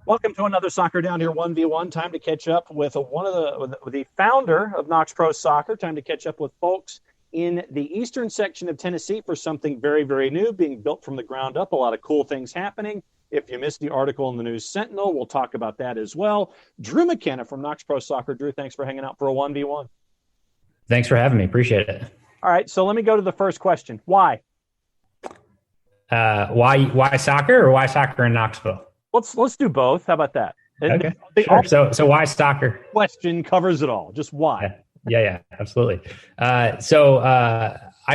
Welcome to another Soccer Down Here 1v1. Time to catch up with the founder of Knox Pro Soccer. Time to catch up with folks in the eastern section of Tennessee for something very, very new, being built from the ground up. A lot of cool things happening. If you missed the article in the News Sentinel, we'll talk about that as well. Drew McKenna from Knox Pro Soccer. Drew, thanks for hanging out for a 1v1. Thanks for having me. Appreciate it. All right, so let me go to the first question. Why? Why soccer, or why soccer in Knoxville? Let's do both. How about that? Okay. Sure. So why soccer? Question covers it all. Just why? Yeah, absolutely. I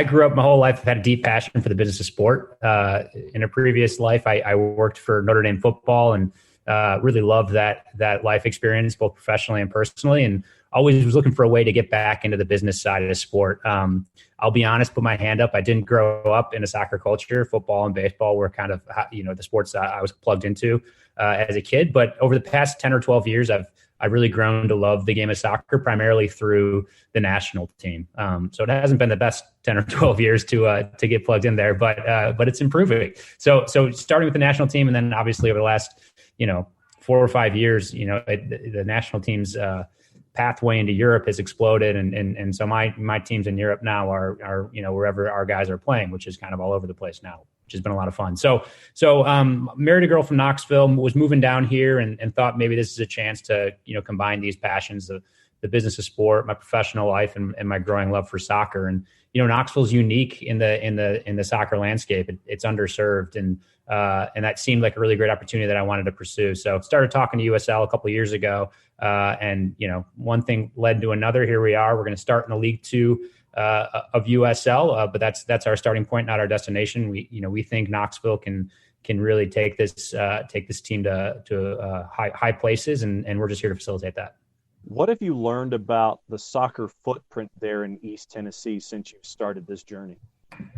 grew up my whole life. I've had a deep passion for the business of sport. In a previous life, I worked for Notre Dame football and really loved that life experience, both professionally and personally, and always was looking for a way to get back into the business side of the sport. I'll be honest, put my hand up. I didn't grow up in a soccer culture. Football and baseball were kind of, the sports that I was plugged into as a kid. But over the past 10 or 12 years, I've really grown to love the game of soccer, primarily through the national team. So it hasn't been the best 10 or 12 years to get plugged in there, but it's improving. So starting with the national team, and then obviously over the last 4 or 5 years, the national team's pathway into Europe has exploded, and so my teams in Europe now are wherever our guys are playing, which is kind of all over the place now, which has been a lot of fun. So married a girl from Knoxville, was moving down here, and thought maybe this is a chance to combine these passions, the business of sport, my professional life, and my growing love for soccer. And Knoxville's unique in the soccer landscape. It's underserved, and that seemed like a really great opportunity that I wanted to pursue. So started talking to USL a couple of years ago, and one thing led to another. Here we are. We're going to start in the League Two of USL, but that's our starting point, not our destination. We think Knoxville can really take this team to high places, and we're just here to facilitate that. What have you learned about the soccer footprint there in East Tennessee since you've started this journey?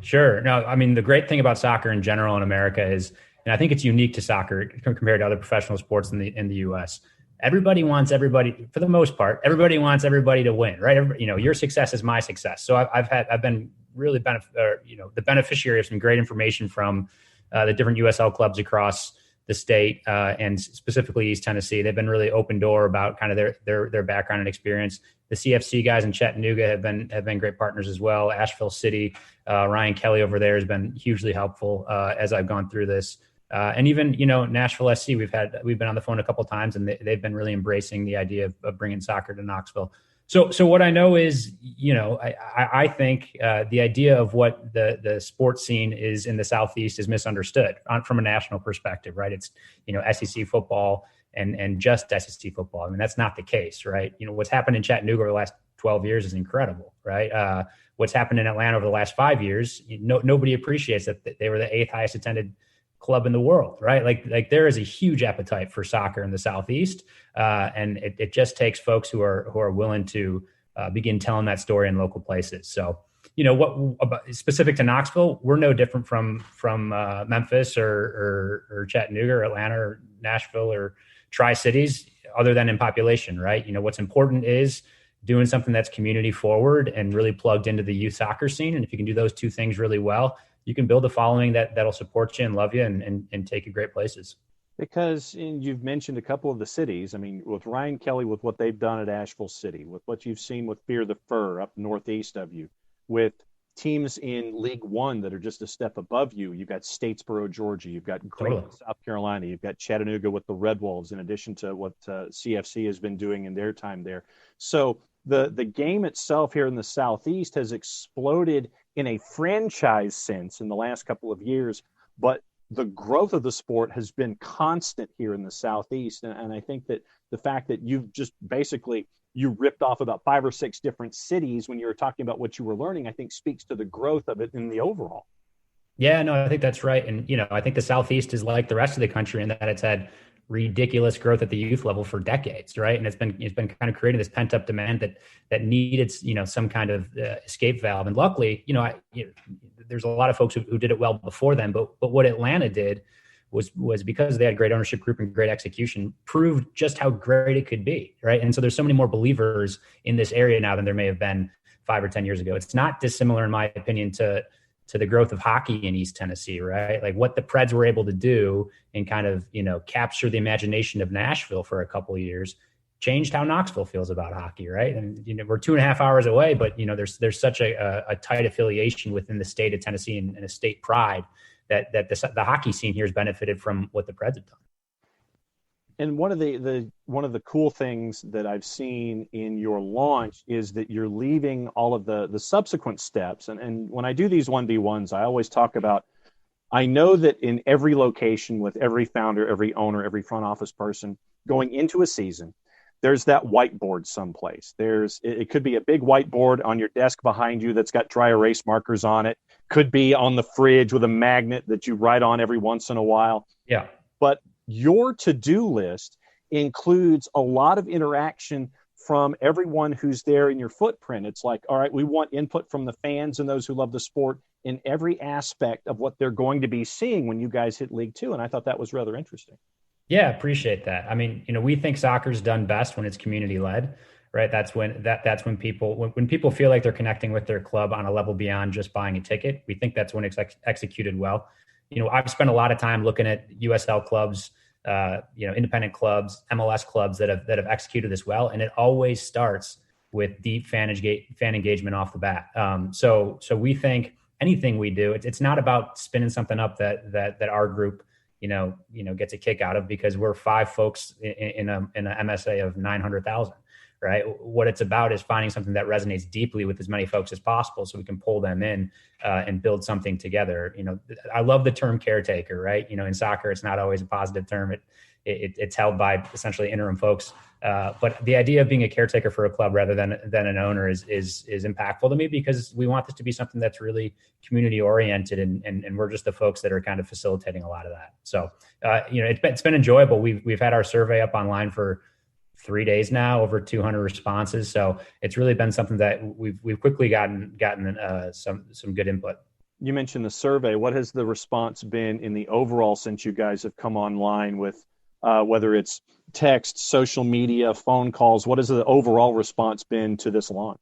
Sure. No, I mean, the great thing about soccer in general in America is, and I think it's unique to soccer compared to other professional sports in the U.S., everybody wants everybody, for the most part, everybody wants everybody to win, right? Your success is my success. So I've been really the beneficiary of some great information from the different USL clubs across the state, and specifically East Tennessee. They've been really open door about kind of their background and experience. The CFC guys in Chattanooga have been great partners as well. Asheville City, Ryan Kelly over there has been hugely helpful as I've gone through this. And even Nashville SC, we've been on the phone a couple of times, and they've been really embracing the idea of bringing soccer to Knoxville. So what I know is, I think the idea of what the sports scene is in the Southeast is misunderstood from a national perspective, right? It's, SEC football and just SEC football. I mean, that's not the case, right? What's happened in Chattanooga over the last 12 years is incredible, right? What's happened in Atlanta over the last 5 years, nobody appreciates that they were the 8th highest attended club in the world, right? Like there is a huge appetite for soccer in the Southeast, and it just takes folks who are willing to begin telling that story in local places. So, what about specific to Knoxville, we're no different from Memphis or Chattanooga or Atlanta or Nashville or Tri-Cities, other than in population, right? What's important is doing something that's community forward and really plugged into the youth soccer scene. And if you can do those two things really well, you can build a following that'll support you and love you and take you great places. Because you've mentioned a couple of the cities. I mean, with Ryan Kelly, with what they've done at Asheville City, with what you've seen with Fear the Fur up northeast of you, with teams in League One that are just a step above you. You've got Statesboro, Georgia. You've got Greenville, South Carolina. You've got Chattanooga with the Red Wolves, in addition to what CFC has been doing in their time there. So the game itself here in the Southeast has exploded in a franchise sense in the last couple of years, but the growth of the sport has been constant here in the Southeast. And I think that the fact that you've just basically, you ripped off about 5 or 6 different cities when you were talking about what you were learning, I think speaks to the growth of it in the overall. Yeah, no, I think that's right. And, I think the Southeast is like the rest of the country in that it's had ridiculous growth at the youth level for decades, right? And it's been kind of creating this pent up demand that needed, some kind of escape valve. And luckily, there's a lot of folks who did it well before them. But what Atlanta did was because they had great ownership group and great execution, proved just how great it could be, right? And so there's so many more believers in this area now than there may have been 5 or 10 years ago. It's not dissimilar, in my opinion, to to the growth of hockey in East Tennessee, right? Like what the Preds were able to do and kind of, capture the imagination of Nashville for a couple of years changed how Knoxville feels about hockey, right? And we're 2.5 hours away, but there's such a tight affiliation within the state of Tennessee and a state pride that the hockey scene here has benefited from what the Preds have done. And one of the cool things that I've seen in your launch is that you're leaving all of the subsequent steps. And when I do these 1v1s, I always talk about, I know that in every location with every founder, every owner, every front office person going into a season, there's that whiteboard someplace. It could be a big whiteboard on your desk behind you that's got dry erase markers on it. Could be on the fridge with a magnet that you write on every once in a while. Yeah. But your to-do list includes a lot of interaction from everyone who's there in your footprint. It's like, all right, we want input from the fans and those who love the sport in every aspect of what they're going to be seeing when you guys hit League Two. And I thought that was rather interesting. Yeah, appreciate that. I mean, we think soccer's done best when it's community led, right? That's when people feel like they're connecting with their club on a level beyond just buying a ticket. We think that's when it's executed well. I've spent a lot of time looking at USL clubs, independent clubs, MLS clubs that have executed this well, and it always starts with deep fan engagement off the bat. So we think anything we do, it's not about spinning something up that our group gets a kick out of because we're 5 folks in a MSA of 900,000. Right. What it's about is finding something that resonates deeply with as many folks as possible so we can pull them in and build something together. I love the term caretaker, right? In soccer, it's not always a positive term. It's held by essentially interim folks. But the idea of being a caretaker for a club rather than an owner is impactful to me because we want this to be something that's really community oriented and we're just the folks that are kind of facilitating a lot of that. So, it's been enjoyable. We've had our survey up online for 3 days now, over 200 responses. So it's really been something that we've quickly gotten some good input. You mentioned the survey. What has the response been in the overall since you guys have come online with whether it's text, social media, phone calls? What has the overall response been to this launch?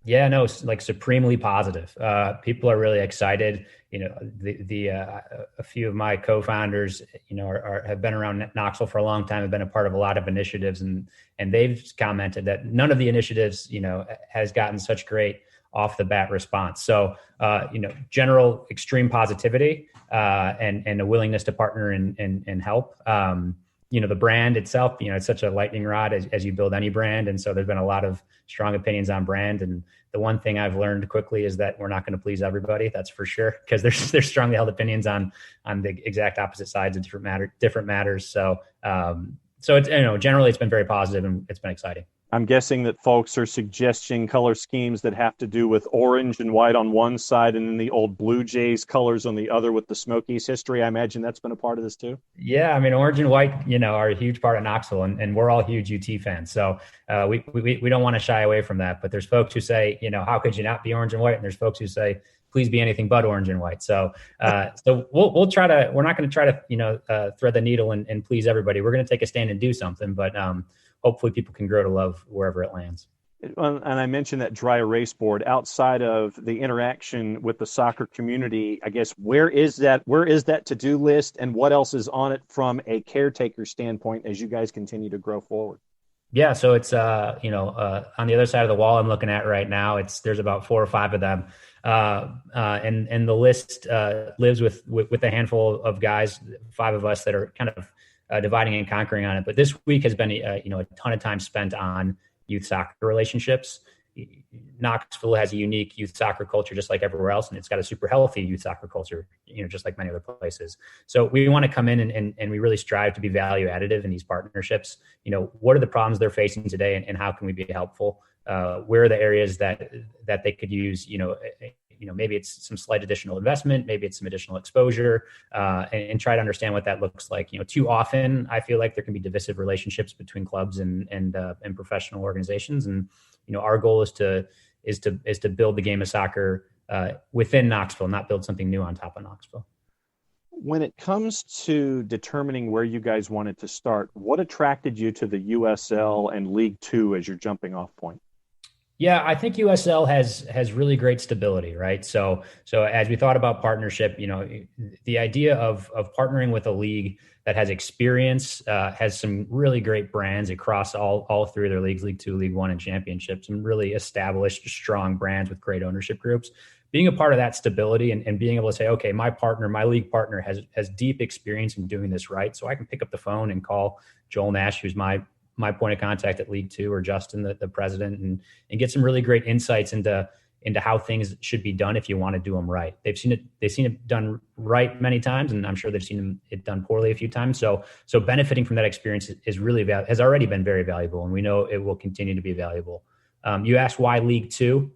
Yeah, no, like supremely positive. People are really excited. A few of my co-founders, have been around Knoxville for a long time, have been a part of a lot of initiatives, and they've commented that none of the initiatives, has gotten such great off the bat response. So, general extreme positivity and a willingness to partner and help. The brand itself, it's such a lightning rod as you build any brand. And so there's been a lot of strong opinions on brand. And the one thing I've learned quickly is that we're not going to please everybody. That's for sure. Because there's strongly held opinions on the exact opposite sides of different matters. So it's, generally it's been very positive and it's been exciting. I'm guessing that folks are suggesting color schemes that have to do with orange and white on one side and then the old Blue Jays colors on the other with the Smokies history. I imagine that's been a part of this too. Yeah, I mean, orange and white, are a huge part of Knoxville, and we're all huge UT fans. So we don't want to shy away from that. But there's folks who say, how could you not be orange and white? And there's folks who say, please be anything but orange and white. So we'll try to. We're not going to try to thread the needle and please everybody. We're going to take a stand and do something, but hopefully people can grow to love wherever it lands. And I mentioned that dry erase board. Outside of the interaction with the soccer community, I guess, where is that to-do list and what else is on it from a caretaker standpoint as you guys continue to grow forward? Yeah, so it's on the other side of the wall I'm looking at right now. There's about 4 or 5 of them, and the list lives with a handful of guys, 5 of us that are kind of dividing and conquering on it. But this week has been a ton of time spent on youth soccer relationships. Knoxville has a unique youth soccer culture, just like everywhere else, and it's got a super healthy youth soccer culture, just like many other places. So we want to come in and we really strive to be value additive in these partnerships. What are the problems they're facing today, and how can we be helpful? Where are the areas that they could use? Maybe it's some slight additional investment, maybe it's some additional exposure, and try to understand what that looks like. Too often I feel like there can be divisive relationships between clubs and professional organizations. And, our goal is to build the game of soccer within Knoxville, not build something new on top of Knoxville. When it comes to determining where you guys wanted to start, what attracted you to the USL and League Two as your jumping off point? Yeah, I think USL has really great stability, right? So as we thought about partnership, the idea of partnering with a league that has experience, has some really great brands across all three of their leagues, League Two, League One, and Championship, some really established, strong brands with great ownership groups. Being a part of that stability and being able to say, okay, my league partner has deep experience in doing this right, so I can pick up the phone and call Joel Nash, who's my point of contact at League Two, or Justin, the president, and get some really great insights into how things should be done if you want to do them right. They've seen it done right many times, and I'm sure they've seen it done poorly a few times. So benefiting from that experience has already been very valuable, and we know it will continue to be valuable. You asked why League Two.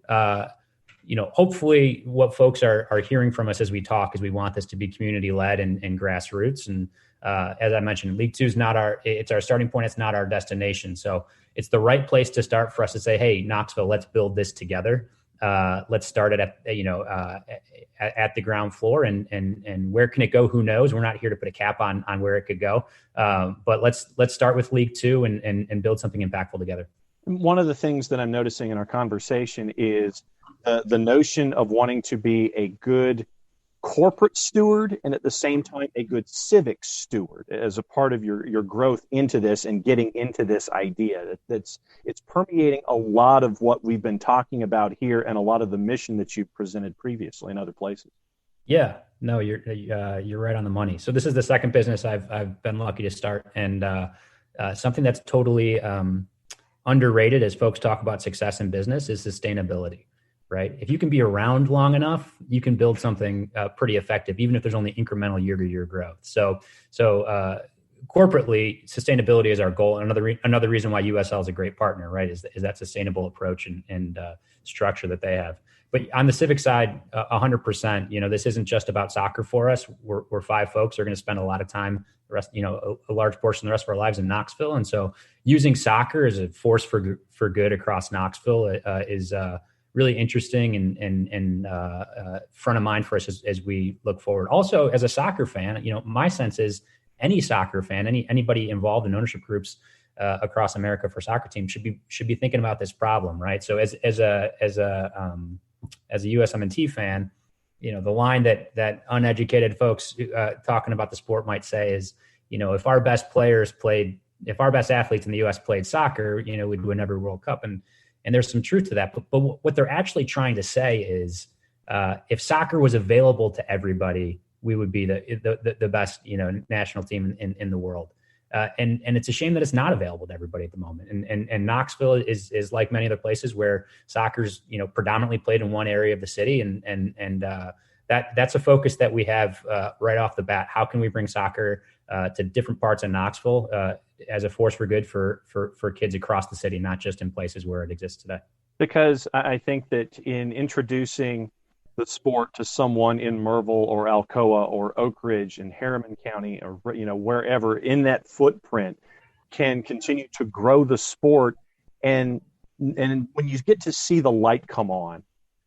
Hopefully what folks are hearing from us as we talk is we want this to be community led and grassroots. And as I mentioned, League Two is it's our starting point. It's not our destination. So it's the right place to start for us to say, hey, Knoxville, let's build this together. Let's start it at the ground floor, and where can it go? Who knows? We're not here to put a cap on where it could go. But let's start with League Two and build something impactful together. One of the things that I'm noticing in our conversation is the notion of wanting to be a good corporate steward and at the same time a good civic steward as a part of your growth into this and getting into this idea. It's permeating a lot of what we've been talking about here and a lot of the mission that you've presented previously in other places. Yeah, no, you're right on the money. So this is the second business I've been lucky to start, and something that's totally underrated as folks talk about success in business is sustainability. Right? If you can be around long enough, you can build something pretty effective, even if there's only incremental year-to-year growth. So corporately, sustainability is our goal. And another reason why USL is a great partner, right, is that sustainable approach and structure that they have. But on the civic side, 100%. This isn't just about soccer for us. We're five folks who are going to spend a lot of time, a large portion of the rest of our lives in Knoxville, and so using soccer as a force for good across Knoxville is really interesting and front of mind for us as we look forward. Also, as a soccer fan, my sense is any soccer fan, anybody involved in ownership groups across America for soccer teams should be thinking about this problem, right? So as a USMNT fan, the line that uneducated folks talking about the sport might say is, if our best athletes in the U.S. played soccer, we'd win every World Cup. And there's some truth to that. But what they're actually trying to say is, if soccer was available to everybody, we would be the best, national team in the world. And it's a shame that it's not available to everybody at the moment. And Knoxville is like many other places where soccer's, predominantly played in one area of the city. And that's a focus that we have right off the bat. How can we bring soccer to different parts of Knoxville as a force for good for kids across the city, not just in places where it exists today? Because I think that in introducing the sport to someone in Merville or Alcoa or Oak Ridge in Harriman County or wherever in that footprint can continue to grow the sport, and when you get to see the light come on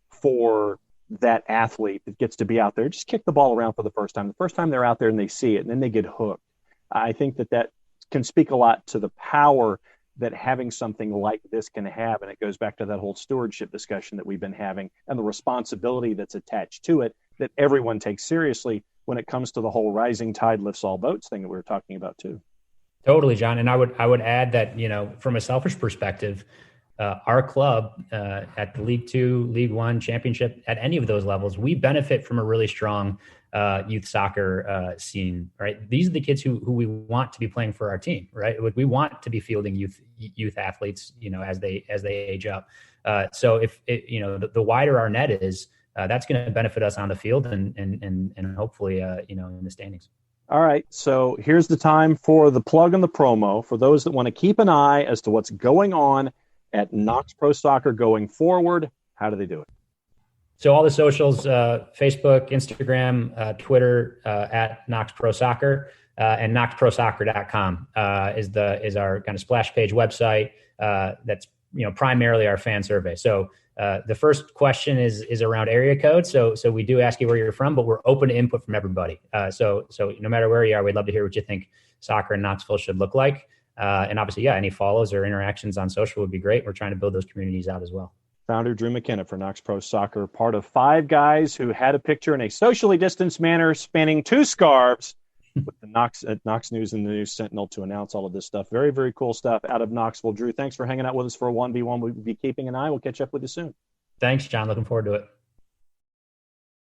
for that athlete that gets to be out there, just kick the ball around for the first time they're out there and they see it and then they get hooked. I think that can speak a lot to the power that having something like this can have. And it goes back to that whole stewardship discussion that we've been having and the responsibility that's attached to it that everyone takes seriously when it comes to the whole rising tide lifts all boats thing that we were talking about too. Totally, John. And I would add that, from a selfish perspective, our club at the League Two, League One, Championship, at any of those levels, we benefit from a really strong youth soccer scene, right? These are the kids who we want to be playing for our team, right? We want to be fielding youth athletes, as they age up. So if the wider our net is, that's going to benefit us on the field and hopefully in the standings. All right, so here's the time for the plug and the promo for those that want to keep an eye as to what's going on at Knox Pro Soccer going forward. How do they do it? So all the socials, Facebook, Instagram, Twitter, at Knox Pro Soccer, and knoxprosoccer.com is our kind of splash page website. That's primarily our fan survey. So the first question is around area code. So we do ask you where you're from, but we're open to input from everybody. So no matter where you are, we'd love to hear what you think soccer in Knoxville should look like. And obviously, any follows or interactions on social would be great. We're trying to build those communities out as well. Founder Drew McKenna for Knox Pro Soccer, part of 5 guys who had a picture in a socially distanced manner spanning 2 scarves with the Knox News and the News Sentinel to announce all of this stuff. Very, very cool stuff out of Knoxville. Drew, thanks for hanging out with us for a 1v1. We'll be keeping an eye. We'll catch up with you soon. Thanks, John. Looking forward to it.